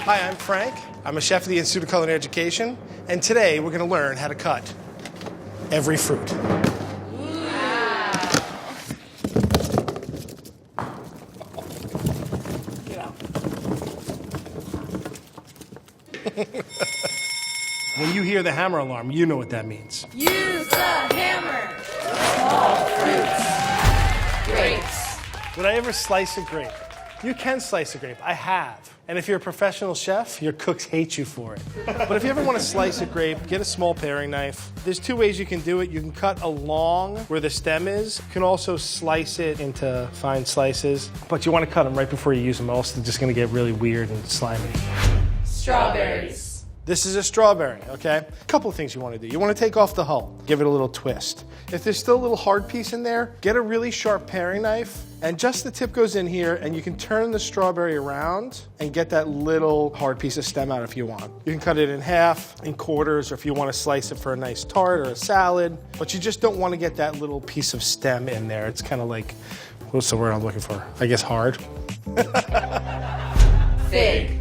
Hi, I'm Frank. I'm a chef at the Institute of Culinary Education, and today we're going to learn how to cut every fruit. Get out. When you hear the hammer alarm, you know what that means. Use the hammer. Small fruits. Grapes. Would I ever slice a grape? You can slice a grape. I have. And if you're a professional chef, your cooks hate you for it. But if you ever want to slice a grape, get a small paring knife. There's two ways you can do it. You can cut along where the stem is. You can also slice it into fine slices. But you want to cut them right before you use them, else they're just going to get really weird and slimy. Strawberries. This is a strawberry, okay? A couple of things you want to do. You want to take off the hull, give it a little twist. If there's still a little hard piece in there, get a really sharp paring knife, and just the tip goes in here, and you can turn the strawberry around and get that little hard piece of stem out if you want. You can cut it in half, in quarters, or if you want to slice it for a nice tart or a salad, but you just don't want to get that little piece of stem in there. It's kind of like, what's the word I'm looking for? I guess hard. Fig.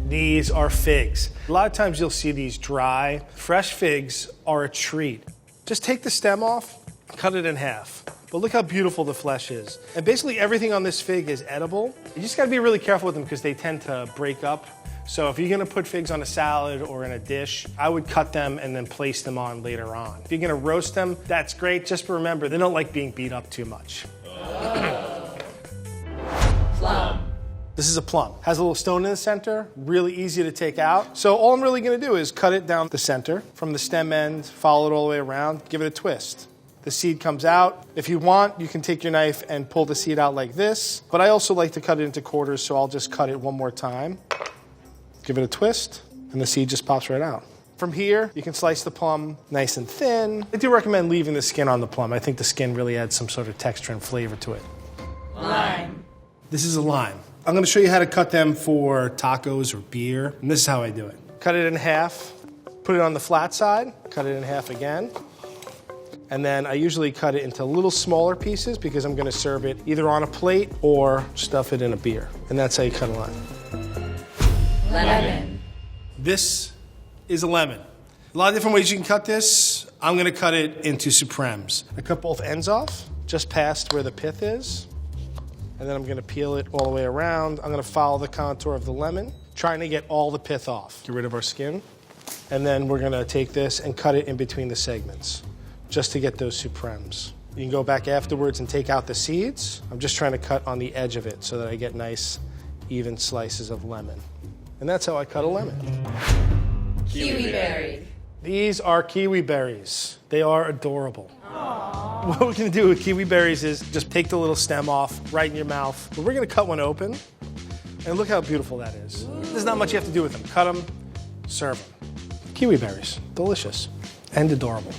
These are figs. A lot of times you'll see these dry. Fresh figs are a treat. Just take the stem off, cut it in half. But look how beautiful the flesh is. And basically everything on this fig is edible. You just gotta be really careful with them because they tend to break up. So if you're gonna put figs on a salad or in a dish, I would cut them and then place them on later on. If you're gonna roast them, that's great. Just remember, they don't like being beat up too much. Plum. This is a plum. Has a little stone in the center, really easy to take out. So all I'm really gonna do is cut it down the center from the stem end, follow it all the way around, give it a twist. The seed comes out. If you want, you can take your knife and pull the seed out like this, but I also like to cut it into quarters, so I'll just cut it one more time. Give it a twist, and the seed just pops right out. From here, you can slice the plum nice and thin. I do recommend leaving the skin on the plum. I think the skin really adds some sort of texture and flavor to it. Lime. This is a lime. I'm gonna show you how to cut them for tacos or beer, and this is how I do it. Cut it in half, put it on the flat side, cut it in half again, and then I usually cut it into little smaller pieces because I'm gonna serve it either on a plate or stuff it in a beer. And that's how you cut a lime. Lemon. This is a lemon. A lot of different ways you can cut this. I'm gonna cut it into supremes. I cut both ends off, just past where the pith is. And then I'm gonna peel it all the way around. I'm gonna follow the contour of the lemon, trying to get all the pith off. Get rid of our skin. And then we're gonna take this and cut it in between the segments, just to get those supremes. You can go back afterwards and take out the seeds. I'm just trying to cut on the edge of it so that I get nice, even slices of lemon. And that's how I cut a lemon. Kiwi berry. These are kiwi berries. They are adorable. What we're gonna do with kiwi berries is just take the little stem off right in your mouth. But we're gonna cut one open, and look how beautiful that is. There's not much you have to do with them. Cut them, serve them. Kiwi berries, delicious and adorable.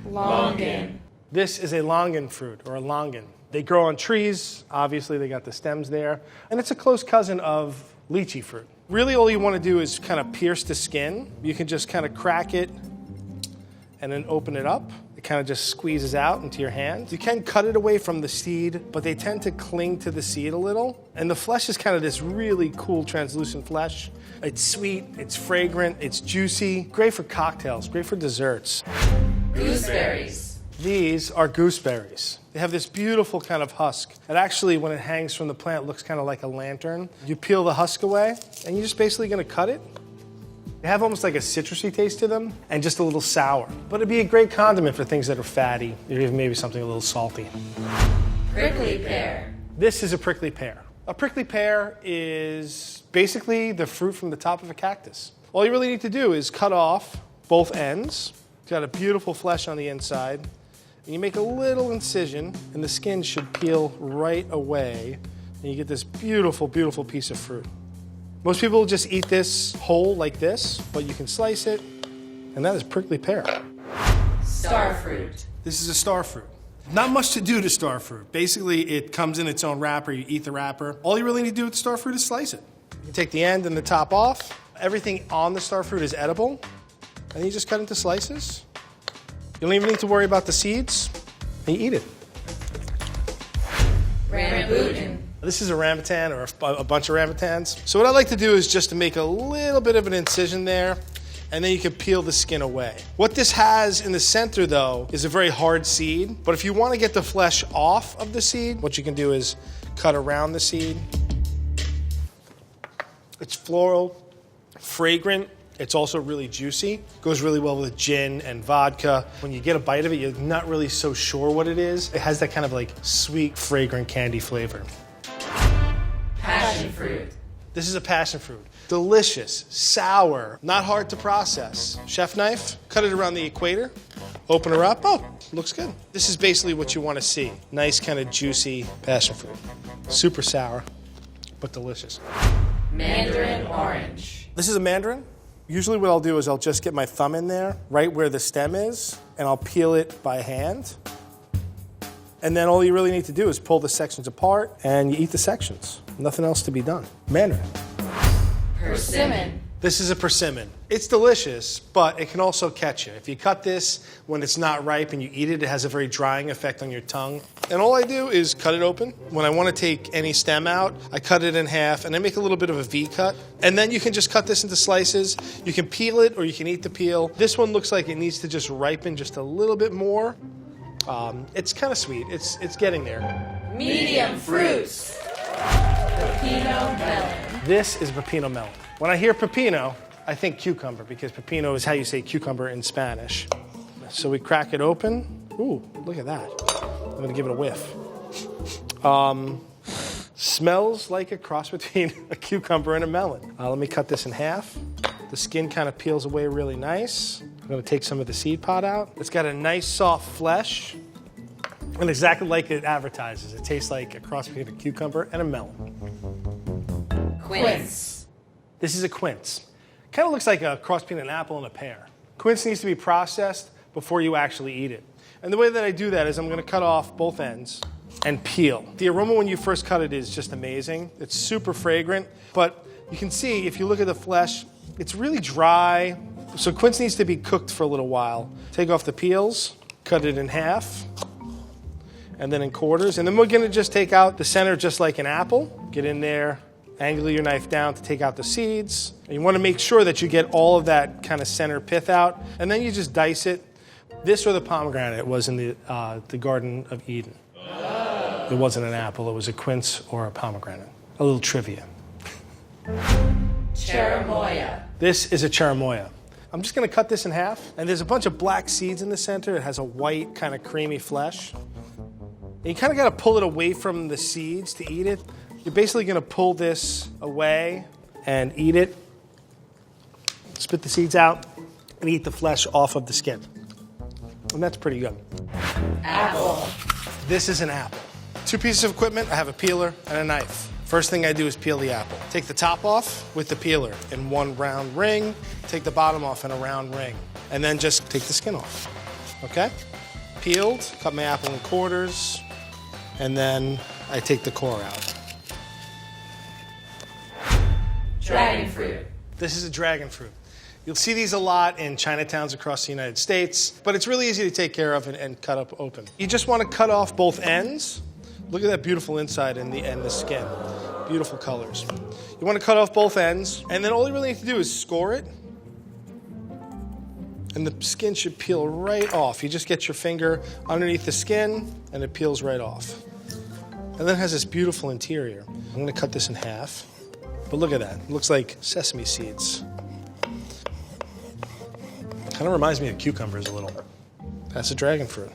Longan. This is a longan fruit, or a longan. They grow on trees. Obviously, they got the stems there. And it's a close cousin of lychee fruit. Really, all you wanna do is kind of pierce the skin. You can just kind of crack it and then open it up. It kind of just squeezes out into your hand. You can cut it away from the seed, but they tend to cling to the seed a little. And the flesh is kind of this really cool translucent flesh. It's sweet, it's fragrant, it's juicy. Great for cocktails, great for desserts. Gooseberries. These are gooseberries. They have this beautiful kind of husk. It actually, when it hangs from the plant, looks kind of like a lantern. You peel the husk away, and you're just basically gonna cut it. They have almost like a citrusy taste to them and just a little sour. But it'd be a great condiment for things that are fatty, or even maybe something a little salty. Prickly pear. This is a prickly pear. A prickly pear is basically the fruit from the top of a cactus. All you really need to do is cut off both ends. It's got a beautiful flesh on the inside. And you make a little incision, and the skin should peel right away. And you get this beautiful, beautiful piece of fruit. Most people just eat this whole like this, but you can slice it, and that is prickly pear. Star fruit. This is a star fruit. Not much to do to star fruit. Basically, it comes in its own wrapper. You eat the wrapper. All you really need to do with the star fruit is slice it. You take the end and the top off. Everything on the star fruit is edible, and you just cut into slices. You don't even need to worry about the seeds, and you eat it. Rambutan. This is a rambutan or a bunch of rambutans. So what I like to do is just to make a little bit of an incision there, and then you can peel the skin away. What this has in the center though is a very hard seed, but if you want to get the flesh off of the seed, what you can do is cut around the seed. It's floral, fragrant. It's also really juicy. Goes really well with gin and vodka. When you get a bite of it, you're not really so sure what it is. It has that kind of like sweet, fragrant candy flavor. Passion fruit. This is a passion fruit. Delicious, sour, not hard to process. Chef knife, cut it around the equator, open her up. Oh, looks good. This is basically what you want to see. Nice kind of juicy passion fruit. Super sour, but delicious. Mandarin orange. This is a mandarin. Usually what I'll do is I'll just get my thumb in there, right where the stem is, and I'll peel it by hand. And then all you really need to do is pull the sections apart and you eat the sections. Nothing else to be done. Mandarin. Persimmon. This is a persimmon. It's delicious, but it can also catch you. If you cut this when it's not ripe and you eat it, it has a very drying effect on your tongue. And all I do is cut it open. When I want to take any stem out, I cut it in half and I make a little bit of a V cut. And then you can just cut this into slices. You can peel it or you can eat the peel. This one looks like it needs to just ripen just a little bit more. It's kind of sweet. It's getting there. Medium fruits. Pepino melon. This is pepino melon. When I hear pepino, I think cucumber because pepino is how you say cucumber in Spanish. So we crack it open. Ooh, look at that. I'm gonna give it a whiff. Smells like a cross between a cucumber and a melon. Let me cut this in half. The skin kind of peels away really nice. I'm gonna take some of the seed pod out. It's got a nice soft flesh. And exactly like it advertises. It tastes like a cross between a cucumber and a melon. Quince. This is a quince. Kind of looks like a cross between an apple and a pear. Quince needs to be processed before you actually eat it. And the way that I do that is I'm gonna cut off both ends and peel. The aroma when you first cut it is just amazing. It's super fragrant, but you can see if you look at the flesh, it's really dry. So quince needs to be cooked for a little while. Take off the peels, cut it in half, and then in quarters. And then we're gonna just take out the center just like an apple. Get in there, angle your knife down to take out the seeds. And you wanna make sure that you get all of that kind of center pith out. And then you just dice it. This or the pomegranate was in the Garden of Eden. It wasn't an apple, it was a quince or a pomegranate. A little trivia. Cherimoya. This is a cherimoya. I'm just gonna cut this in half, and there's a bunch of black seeds in the center. It has a white, kind of creamy flesh. And you kind of gotta pull it away from the seeds to eat it. You're basically gonna pull this away and eat it. Spit the seeds out and eat the flesh off of the skin. And that's pretty good. Apple. This is an apple. 2 pieces of equipment. I have a peeler and a knife. First thing I do is peel the apple. Take the top off with the peeler in one round ring. Take the bottom off in a round ring. And then just take the skin off. Okay? Peeled, cut my apple in quarters, and then I take the core out. Dragon fruit. This is a dragon fruit. You'll see these a lot in Chinatowns across the United States, but it's really easy to take care of and cut up open. You just want to cut off both ends. Look at that beautiful inside and the skin. Beautiful colors. You want to cut off both ends, and then all you really need to do is score it, and the skin should peel right off. You just get your finger underneath the skin, and it peels right off. And then it has this beautiful interior. I'm going to cut this in half, but look at that. It looks like sesame seeds. Kind of reminds me of cucumbers a little. That's a dragon fruit.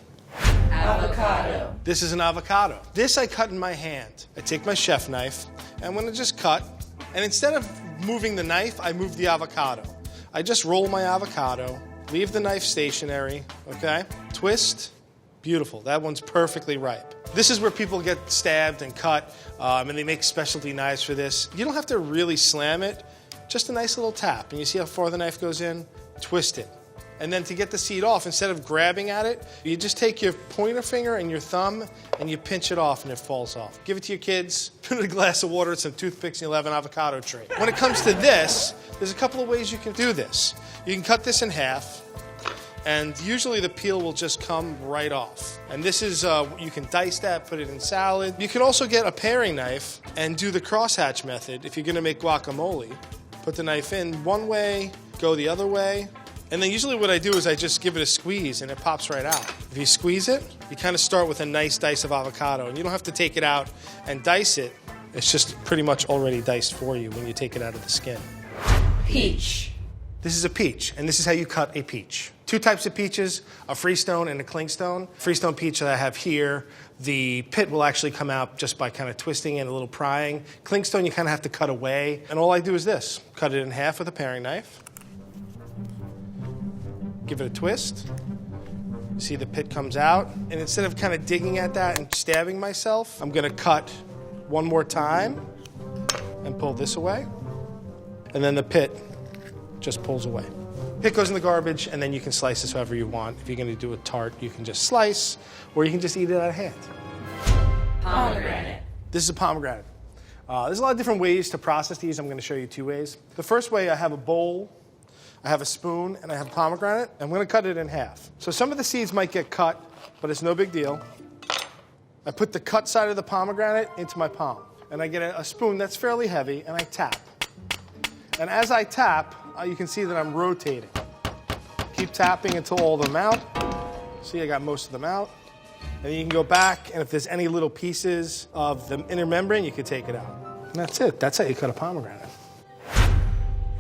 Avocado. This is an avocado. This I cut in my hand. I take my chef knife, and I'm gonna just cut. And instead of moving the knife, I move the avocado. I just roll my avocado, leave the knife stationary, okay? Twist, beautiful. That one's perfectly ripe. This is where people get stabbed and cut, and they make specialty knives for this. You don't have to really slam it, just a nice little tap. And you see how far the knife goes in? Twist it. And then to get the seed off, instead of grabbing at it, you just take your pointer finger and your thumb and you pinch it off and it falls off. Give it to your kids, put it in a glass of water and some toothpicks, and you'll have an avocado tree. When it comes to this, there's a couple of ways you can do this. You can cut this in half, And usually the peel will just come right off. And this is, you can dice that, put it in salad. You can also get a paring knife and do the crosshatch method if you're gonna make guacamole. Put the knife in one way, go the other way. And then usually what I do is I just give it a squeeze and it pops right out. If you squeeze it, you kind of start with a nice dice of avocado. And you don't have to take it out and dice it. It's just pretty much already diced for you when you take it out of the skin. Peach. This is a peach, and this is how you cut a peach. Two types of peaches, a freestone and a clingstone. Freestone peach that I have here, the pit will actually come out just by kind of twisting and a little prying. Clingstone you kind of have to cut away. And all I do is this, cut it in half with a paring knife. Give it a twist. You see the pit comes out. And instead of kind of digging at that and stabbing myself, I'm gonna cut one more time and pull this away. And then the pit just pulls away. Pit goes in the garbage, and then you can slice this however you want. If you're gonna do a tart, you can just slice, or you can just eat it out of hand. Pomegranate. This is a pomegranate. There's a lot of different ways to process these. I'm gonna show you two ways. The first way, I have a bowl, I have a spoon, and I have a pomegranate. I'm gonna cut it in half. So some of the seeds might get cut, but it's no big deal. I put the cut side of the pomegranate into my palm, and I get a spoon that's fairly heavy, and I tap. And as I tap, you can see that I'm rotating. Keep tapping until all of them out. See, I got most of them out. And then you can go back, and if there's any little pieces of the inner membrane, you can take it out. And that's it. That's how you cut a pomegranate.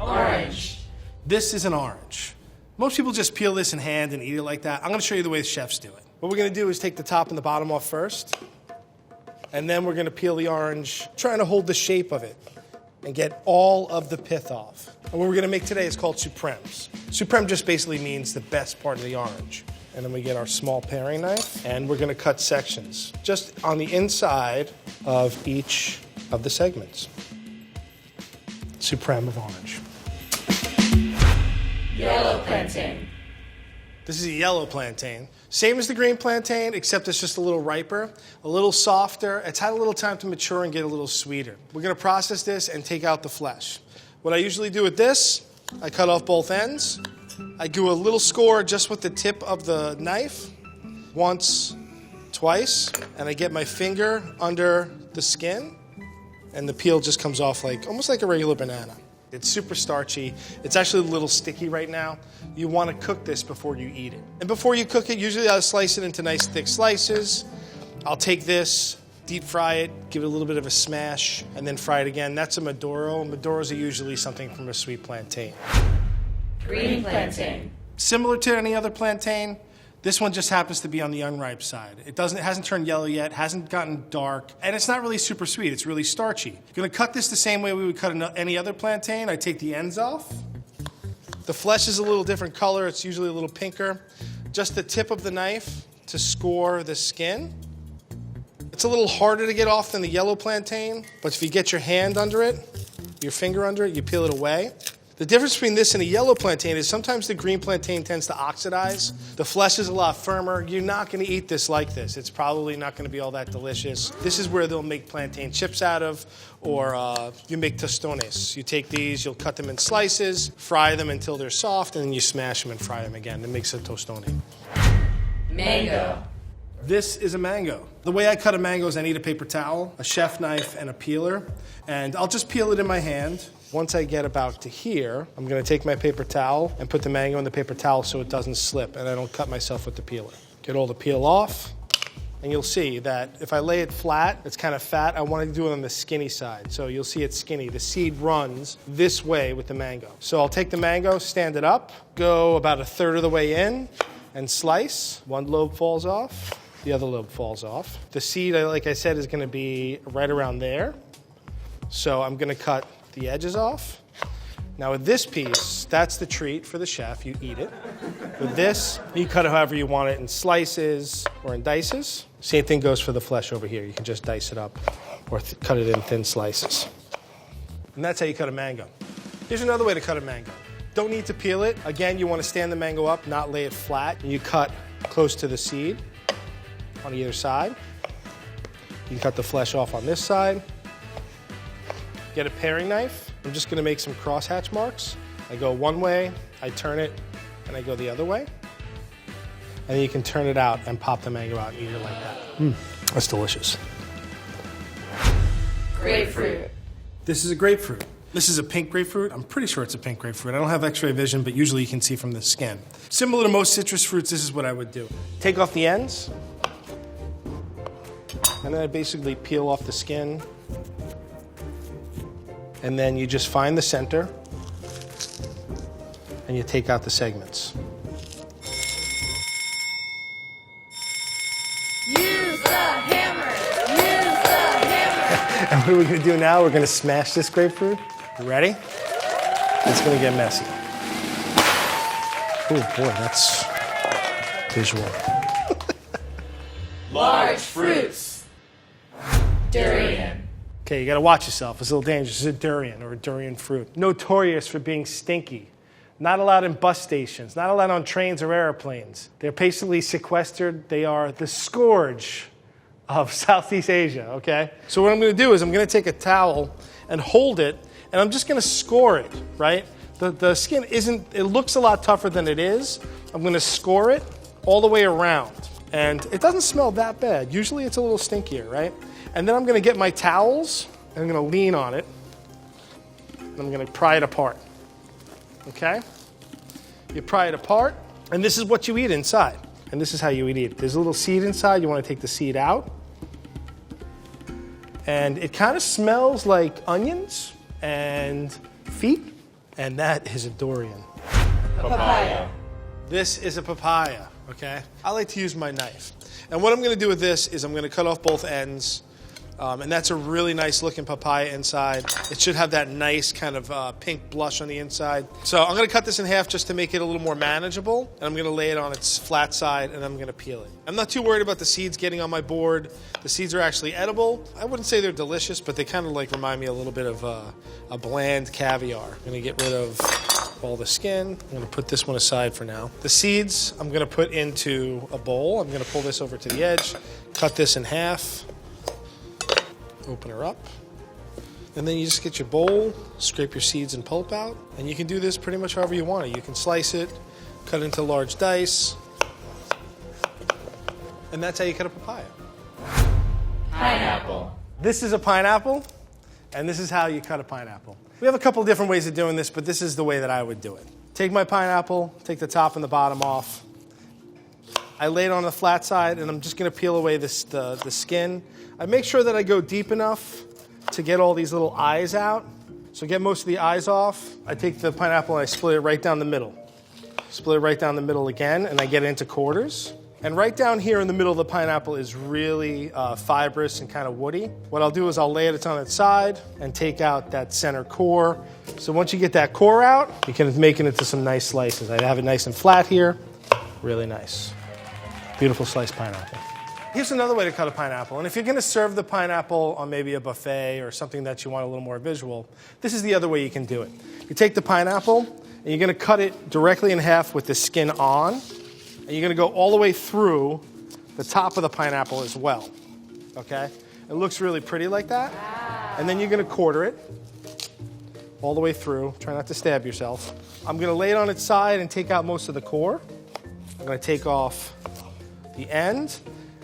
Orange. This is an orange. Most people just peel this in hand and eat it like that. I'm gonna show you the way the chefs do it. What we're gonna do is take the top and the bottom off first, and then we're gonna peel the orange, trying to hold the shape of it and get all of the pith off. And what we're gonna make today is called supremes. Supreme just basically means the best part of the orange. And then we get our small paring knife, and we're gonna cut sections just on the inside of each of the segments. Supreme of orange. Yellow plantain. This is a yellow plantain. Same as the green plantain, except it's just a little riper, a little softer. It's had a little time to mature and get a little sweeter. We're gonna process this and take out the flesh. What I usually do with this, I cut off both ends. I do a little score just with the tip of the knife, once, twice, and I get my finger under the skin, and the peel just comes off like, almost like a regular banana. It's super starchy. It's actually a little sticky right now. You want to cook this before you eat it. And before you cook it, usually I'll slice it into nice thick slices. I'll take this, deep fry it, give it a little bit of a smash, and then fry it again. That's a Maduro. Maduros are usually something from a sweet plantain. Green plantain. Similar to any other plantain, this one just happens to be on the unripe side. It hasn't turned yellow yet, hasn't gotten dark, and it's not really super sweet. It's really starchy. I'm gonna cut this the same way we would cut any other plantain. I take the ends off. The flesh is a little different color. It's usually a little pinker. Just the tip of the knife to score the skin. It's a little harder to get off than the yellow plantain, but if you get your hand under it, your finger under it, you peel it away. The difference between this and a yellow plantain is sometimes the green plantain tends to oxidize. The flesh is a lot firmer. You're not going to eat this like this. It's probably not going to be all that delicious. This is where they'll make plantain chips out of, or you make tostones. You take these, you'll cut them in slices, fry them until they're soft, and then you smash them and fry them again. It makes a tostone. Mango. This is a mango. The way I cut a mango is I need a paper towel, a chef knife, and a peeler. And I'll just peel it in my hand. Once I get about to here, I'm gonna take my paper towel and put the mango in the paper towel so it doesn't slip and I don't cut myself with the peeler. Get all the peel off, and you'll see that if I lay it flat, it's kind of fat. I want to do it on the skinny side. So you'll see it's skinny. The seed runs this way with the mango. So I'll take the mango, stand it up, go about a third of the way in, and slice. One lobe falls off, the other lobe falls off. The seed, like I said, is gonna be right around there. So I'm gonna cut the edges off. Now with this piece, that's the treat for the chef, you eat it. With this, you cut it however you want it, in slices or in dices. Same thing goes for the flesh over here. You can just dice it up or cut it in thin slices. And that's how you cut a mango. Here's another way to cut a mango. Don't need to peel it. Again, you want to stand the mango up, not lay it flat. And you cut close to the seed on either side. You can cut the flesh off on this side. Get a paring knife. I'm just gonna make some crosshatch marks. I go one way, I turn it, and I go the other way. And then you can turn it out and pop the mango out and eat it like that. That's delicious. Grapefruit. This is a grapefruit. This is a pink grapefruit. I'm pretty sure it's a pink grapefruit. I don't have x-ray vision, but usually you can see from the skin. Similar to most citrus fruits, this is what I would do. Take off the ends, and then I basically peel off the skin. And then you just find the center, and you take out the segments. Use the hammer. Use the hammer. And what are we gonna do now? We're gonna smash this grapefruit. You ready? It's gonna get messy. Oh boy, that's visual. Large fruits. Durian. Okay, you gotta watch yourself. It's a little dangerous. It's a durian or a durian fruit. Notorious for being stinky. Not allowed in bus stations, not allowed on trains or airplanes. They're basically sequestered. They are the scourge of Southeast Asia, okay? So what I'm gonna do is I'm gonna take a towel and hold it, and I'm just gonna score it, right? The skin isn't, it looks a lot tougher than it is. I'm gonna score it all the way around. And it doesn't smell that bad. Usually it's a little stinkier, right? And then I'm gonna get my towels, and I'm gonna lean on it, and I'm gonna pry it apart, okay? You pry it apart, and this is what you eat inside. And this is how you would eat it. There's a little seed inside. You wanna take the seed out. And it kind of smells like onions and feet, and that is a durian. Papaya. This is a papaya, okay? I like to use my knife. And what I'm gonna do with this is I'm gonna cut off both ends, and that's a really nice looking papaya inside. It should have that nice kind of pink blush on the inside. So I'm gonna cut this in half just to make it a little more manageable, and I'm gonna lay it on its flat side, and I'm gonna peel it. I'm not too worried about the seeds getting on my board. The seeds are actually edible. I wouldn't say they're delicious, but they kind of like remind me a little bit of a bland caviar. I'm gonna get rid of all the skin. I'm gonna put this one aside for now. The seeds, I'm gonna put into a bowl. I'm gonna pull this over to the edge, cut this in half, open her up, and then you just get your bowl, scrape your seeds and pulp out, and you can do this pretty much however you want it. You can slice it, cut it into large dice, and that's how you cut a papaya. Pineapple. This is a pineapple, and this is how you cut a pineapple. We have a couple different ways of doing this, but this is the way that I would do it. Take my pineapple, take the top and the bottom off. I lay it on the flat side, and I'm just gonna peel away the skin. I make sure that I go deep enough to get all these little eyes out. So get most of the eyes off. I take the pineapple and I split it right down the middle. Split it right down the middle again, and I get it into quarters. And right down here in the middle of the pineapple is really fibrous and kind of woody. What I'll do is I'll lay it on its side and take out that center core. So once you get that core out, you can make it into some nice slices. I have it nice and flat here. Really nice. Beautiful sliced pineapple. Here's another way to cut a pineapple. And if you're gonna serve the pineapple on maybe a buffet or something that you want a little more visual, this is the other way you can do it. You take the pineapple and you're gonna cut it directly in half with the skin on, and you're gonna go all the way through the top of the pineapple as well, okay? It looks really pretty like that. And then you're gonna quarter it all the way through. Try not to stab yourself. I'm gonna lay it on its side and take out most of the core. I'm gonna take off the end,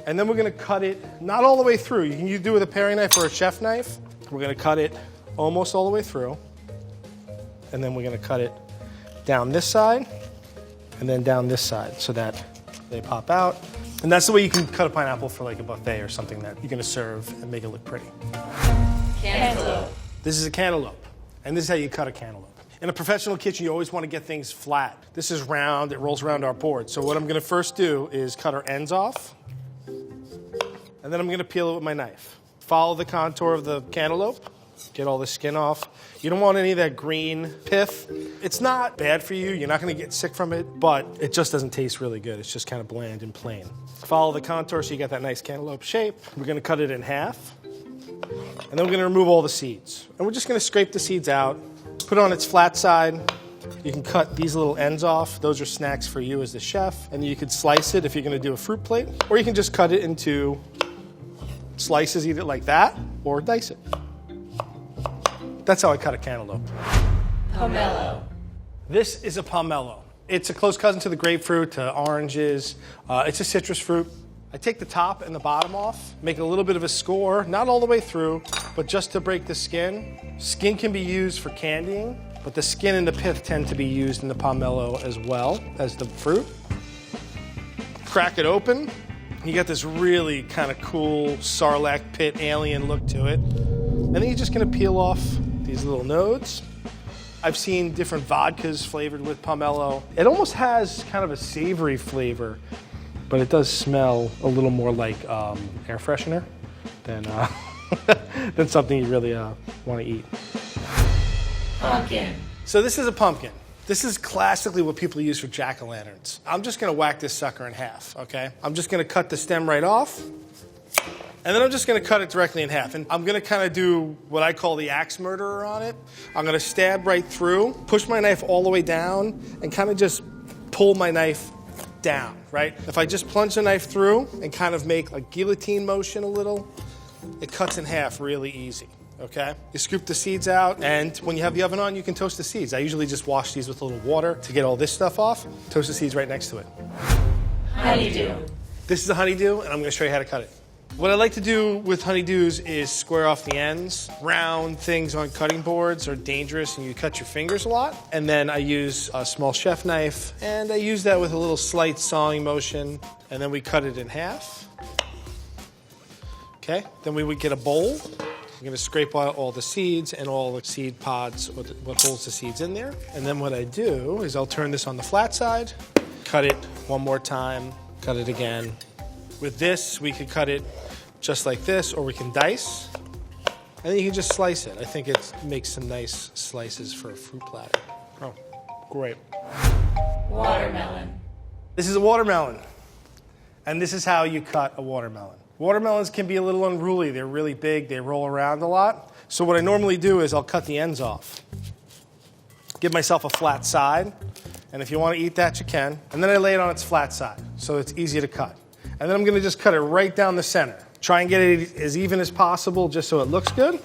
and then we're gonna cut it, not all the way through. You can do it with a paring knife or a chef knife. We're gonna cut it almost all the way through, and then we're gonna cut it down this side, and then down this side, so that they pop out. And that's the way you can cut a pineapple for like a buffet or something that you're gonna serve and make it look pretty. Cantaloupe. This is a cantaloupe, and this is how you cut a cantaloupe. In a professional kitchen, you always want to get things flat. This is round, it rolls around our board. So what I'm gonna first do is cut our ends off, and then I'm gonna peel it with my knife. Follow the contour of the cantaloupe, get all the skin off. You don't want any of that green pith. It's not bad for you, you're not gonna get sick from it, but it just doesn't taste really good. It's just kind of bland and plain. Follow the contour so you got that nice cantaloupe shape. We're gonna cut it in half, and then we're gonna remove all the seeds. And we're just gonna scrape the seeds out, put it on its flat side. You can cut these little ends off. Those are snacks for you as the chef. And you could slice it if you're gonna do a fruit plate, or you can just cut it into slices, eat it like that, or dice it. That's how I cut a cantaloupe. Pomelo. This is a pomelo. It's a close cousin to the grapefruit, to oranges. It's a citrus fruit. I take the top and the bottom off, make a little bit of a score, not all the way through, but just to break the skin. Skin can be used for candying, but the skin and the pith tend to be used in the pomelo as well as the fruit. Crack it open. You get this really kind of cool sarlacc pit alien look to it. And then you're just gonna peel off these little nodes. I've seen different vodkas flavored with pomelo. It almost has kind of a savory flavor, but it does smell a little more like air freshener than, than something you really want to eat. Pumpkin. So this is a pumpkin. This is classically what people use for jack-o'-lanterns. I'm just gonna whack this sucker in half, okay? I'm just gonna cut the stem right off, and then I'm just gonna cut it directly in half. And I'm gonna kind of do what I call the axe murderer on it. I'm gonna stab right through, push my knife all the way down, and kind of just pull my knife down, right? If I just plunge the knife through and kind of make a guillotine motion a little, it cuts in half really easy, okay? You scoop the seeds out, and when you have the oven on, you can toast the seeds. I usually just wash these with a little water to get all this stuff off. Toast the seeds right next to it. Honeydew. This is a honeydew, and I'm gonna show you how to cut it. What I like to do with honeydews is square off the ends. Round things on cutting boards are dangerous and you cut your fingers a lot. And then I use a small chef knife, and I use that with a little slight sawing motion, and then we cut it in half. Okay, then we would get a bowl. I'm gonna scrape out all the seeds and all the seed pods, what holds the seeds in there. And then what I do is I'll turn this on the flat side, cut it one more time, cut it again. With this, we could cut it just like this, or we can dice, and then you can just slice it. I think it makes some nice slices for a fruit platter. Oh, great. Watermelon. This is a watermelon, and this is how you cut a watermelon. Watermelons can be a little unruly. They're really big. They roll around a lot. So what I normally do is I'll cut the ends off, give myself a flat side, and if you want to eat that, you can. And then I lay it on its flat side, so it's easy to cut. And then I'm gonna just cut it right down the center. Try and get it as even as possible just so it looks good.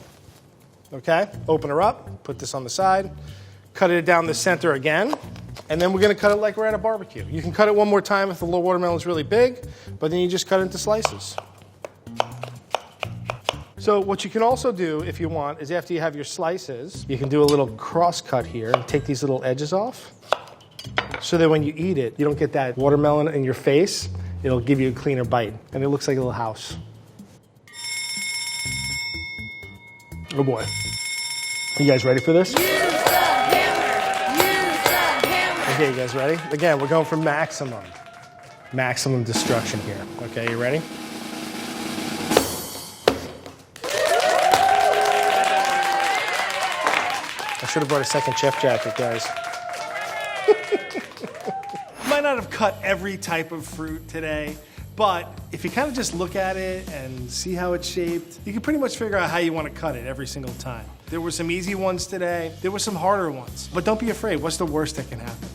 Okay, open her up, put this on the side, cut it down the center again, and then we're gonna cut it like we're at a barbecue. You can cut it one more time if the little watermelon's really big, but then you just cut it into slices. So what you can also do, if you want, is after you have your slices, you can do a little cross cut here and take these little edges off, so that when you eat it, you don't get that watermelon in your face. It'll give you a cleaner bite, and it looks like a little house. Oh boy. You guys ready for this? Use the hammer. Use the hammer. Okay, you guys ready? Again, we're going for maximum destruction here. Okay, you ready? I should have brought a second chef jacket, guys. Might not have cut every type of fruit today, but if you kind of just look at it and see how it's shaped, you can pretty much figure out how you want to cut it every single time. There were some easy ones today, there were some harder ones, but don't be afraid. What's the worst that can happen?